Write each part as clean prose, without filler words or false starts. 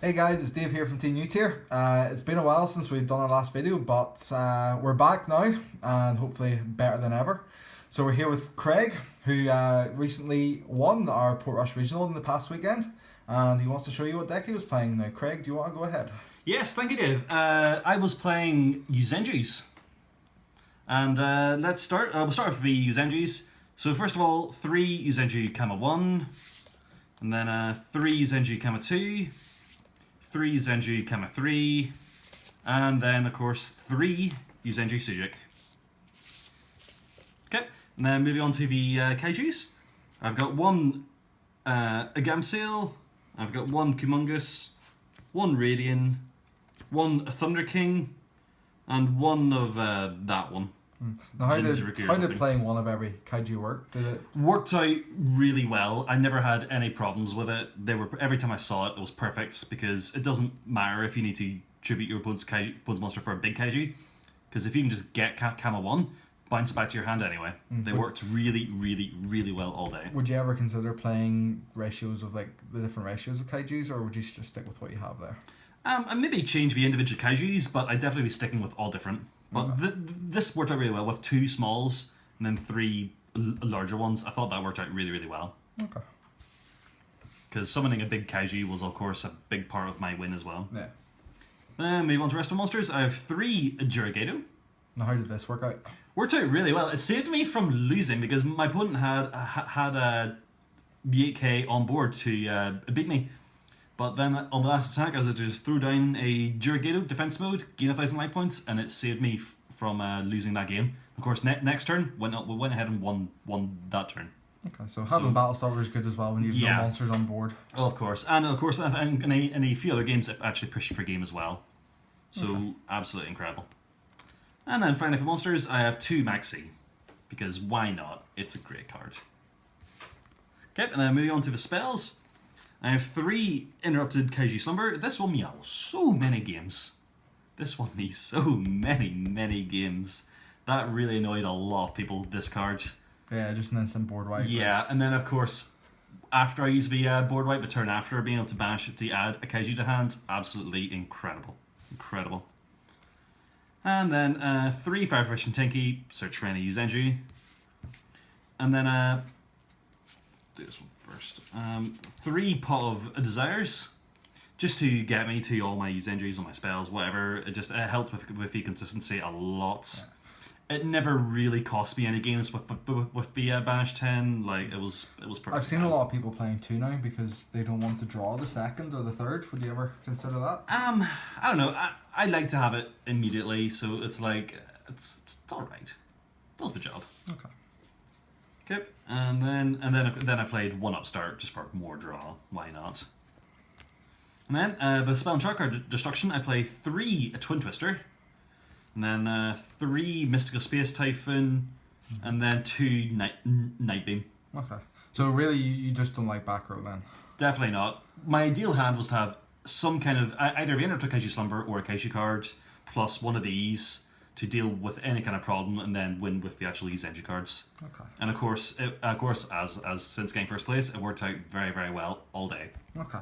Hey guys, it's Dave here from Team Youth here. It's been a while since we've done our last video, but we're back now and hopefully better than ever. So we're here with Craig, who recently won our Portrush Regional in the past weekend, and he wants to show you what deck he was playing. Now, Craig, do you want to go ahead? Yes, thank you, Dave. I was playing Yosenjus. And let's start. We'll start with the Yosenjus. So first of all, 3 Yosenju Kama 1, and then 3 Yosenju Kama 2, 3 Yosenju Kama 3, and then of course 3 Yosenju Sujik. Okay, and then moving on to the Kaijus. I've got 1 Agamsail, I've got 1 Kumungus, 1 Radian, 1 Thunder King, and 1 of that one. Now, how did playing one of every kaiju work? Did it worked out really well? I never had any problems with it. Every time I saw it, it was perfect, because it doesn't matter if you need to tribute your opponent's monster for a big kaiju, because if you can just get Kama 1, bounce it back to your hand anyway. They worked really, really, really well all day. Would you ever consider playing ratios of like the different ratios of kaijus, or would you just stick with what you have there? I maybe change the individual kaijus, but I'd definitely be sticking with all different. But this worked out really well with 2 smalls and then 3 larger ones. I thought that worked out really, really well. Okay. Because summoning a big kaiju was, of course, a big part of my win as well. Yeah. Then move on to the rest of the monsters. I have 3 Jurigato. Now, how did this work out? Worked out really well. It saved me from losing because my opponent had a V8K on board to beat me. But then on the last attack, I was able to just throw down a Jurigato defense mode, gain 1,000 life points, and it saved me from losing that game. Of course, next turn went ahead and won that turn. Okay, so having Battle Starter is good as well when you have no monsters on board. Oh, of course, and in a few other games, it actually pushed for game as well. So absolutely incredible. And then finally for monsters, I have 2 Maxi, because why not? It's a great card. Okay, and then moving on to the spells. I have 3 Interrupted Kaiju Slumber. This won me so many games. Many games. That really annoyed a lot of people, this card. Yeah, just an instant board wipe. Yeah, and then of course, after I use the board wipe, the turn after, being able to banish it to add a Kaiju to hand, absolutely incredible. Incredible. And then 3 Firefish and Tinky, search for any Yosenju. And then do this one first. 3 Pot of Desires, just to get me to all my Yosenjus, all my spells, whatever. It helped with the consistency a lot. Yeah. It never really cost me any games with the Banish 10. Like it was perfect. I've seen a lot of people playing 2 now because they don't want to draw the 2nd or the 3rd. Would you ever consider that? I don't know. I like to have it immediately, so it's like it's all right. It does the job. Okay. Okay, and then I played 1 Upstart just for more draw. Why not? And then the spell and trap card Destruction. I play 3 Twin Twister, and then 3 Mystical Space Typhoon, and then 2 Night Beam. Okay, so really you just don't like back row then? Definitely not. My ideal hand was to have some kind of either the Interrupted Kaiju Slumber or a Kaiju card plus one of these to deal with any kind of problem, and then win with the actual Yosenju cards. Okay. And of course, as since getting first place, it worked out very, very well all day. Okay.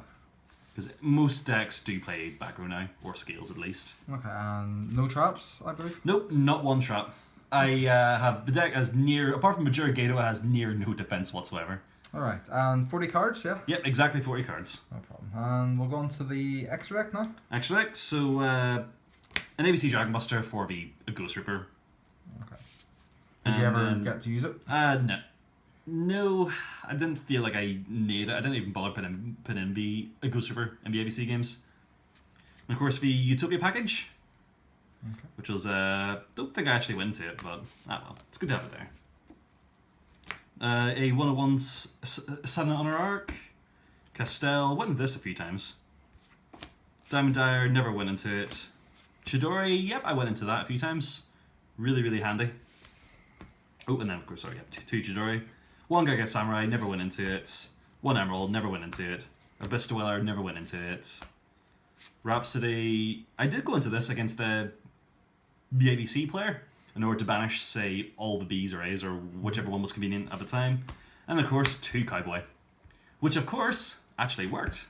Because most decks do play back row now, or scales at least. Okay, and no traps, I believe? Nope, not 1 trap. I have the deck as near, apart from Majora Gato, has near no defense whatsoever. Alright, and 40 cards, yeah? Yep, exactly 40 cards. No problem. And we'll go on to the extra deck now. Extra deck, so an ABC Dragon Buster for the Ghost Reaper. Okay. Did you ever get to use it? No. No, I didn't feel like I needed it. I didn't even bother putting in the Ghost Reaper in the ABC games. And of course the Utopia package, which was, don't think I actually went into it, but well, it's good to have it there. A 101 Sudden Honor Arc, Castell, went into this a few times. Diamond Dyer, never went into it. Chidori, yep, I went into that a few times. Really, really handy. Oh, and then, of course, sorry, yeah, 2 Chidori. 1 Gaga Samurai, never went into it. 1 Emerald, never went into it. Abyss Dweller, never went into it. Rhapsody, I did go into this against the ABC player in order to banish, say, all the Bs or As or whichever one was convenient at the time. And of course, 2 Cowboy, which of course actually worked.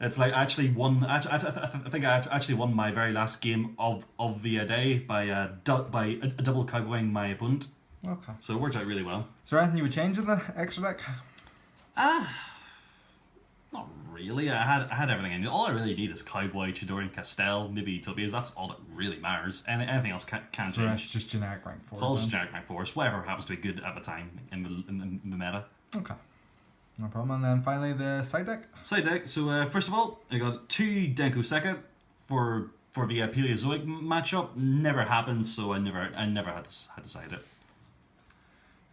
It's like I actually won. I think I actually won my very last game of the day by double cowboying my opponent. Okay. So it worked out really well. Is there anything you would change in the extra deck? Not really. I had everything I need. All I really need is Cowboy, Chidori, and Castell, maybe Utopias. That's all that really matters. And anything else can So change. that's just generic rank 4s. It's all just generic rank force. Whatever happens to be good at the time in the meta. Okay. No problem. And then finally the side deck. Side deck. So first of all, I got 2 Denko Seka for the Paleozoic matchup. Never happened, so I never had to side it.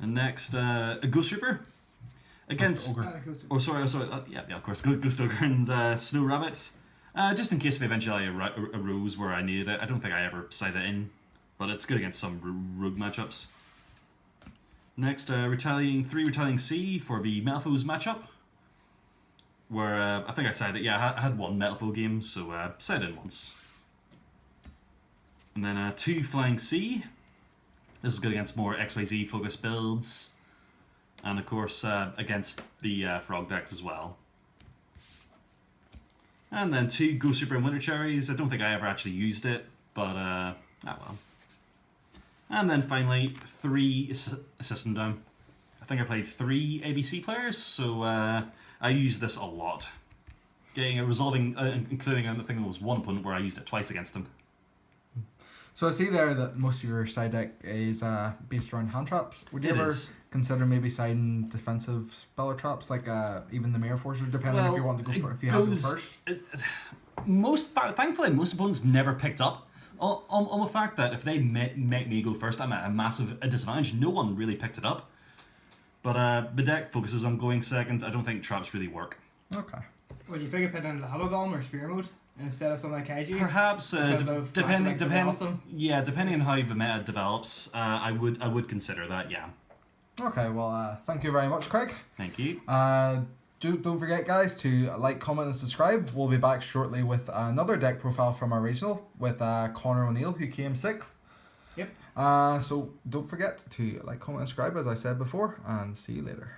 And next, a Ghost Reaper against. Oh, sorry. Yeah, of course, Ghost Ogre and Snow Rabbits. Just in case if eventually arose where I needed it. I don't think I ever side it in, but it's good against some rogue matchups. Next, 3 Retaliating C for the Metalfoes matchup, where I think I sided it. Yeah, I had 1 Metalfoe game, so sided in once. And then 2 Flying C. This is good against more XYZ focused builds, and of course against the Frog decks as well. And then 2 Ghost Reaper and Winter Cherries. I don't think I ever actually used it, but well. And then finally 3 System Down. I think I played 3 ABC players, so I use this a lot. Resolving, including I think it was 1 opponent where I used it twice against him. So I see there that most of your side deck is based around hand traps. Would you ever consider maybe siding defensive speller traps, like even the Mirror Forcer, depending if you want to go if you have to go first? Thankfully, most opponents never picked up on the fact that if they make me go first, I'm at a massive disadvantage. No one really picked it up. But the deck focuses on going second. I don't think traps really work. Okay. Well, you figure put in Lava Golem or Sphere Mode instead of something like Kaiju? Perhaps depending on how the meta develops, I would consider that. Yeah. Okay. Well, thank you very much, Craig. Thank you. Don't forget, guys, to like, comment, and subscribe. We'll be back shortly with another deck profile from our regional with Connor O'Neill, who came 6th. Yep. So don't forget to like, comment, and subscribe, as I said before, and see you later.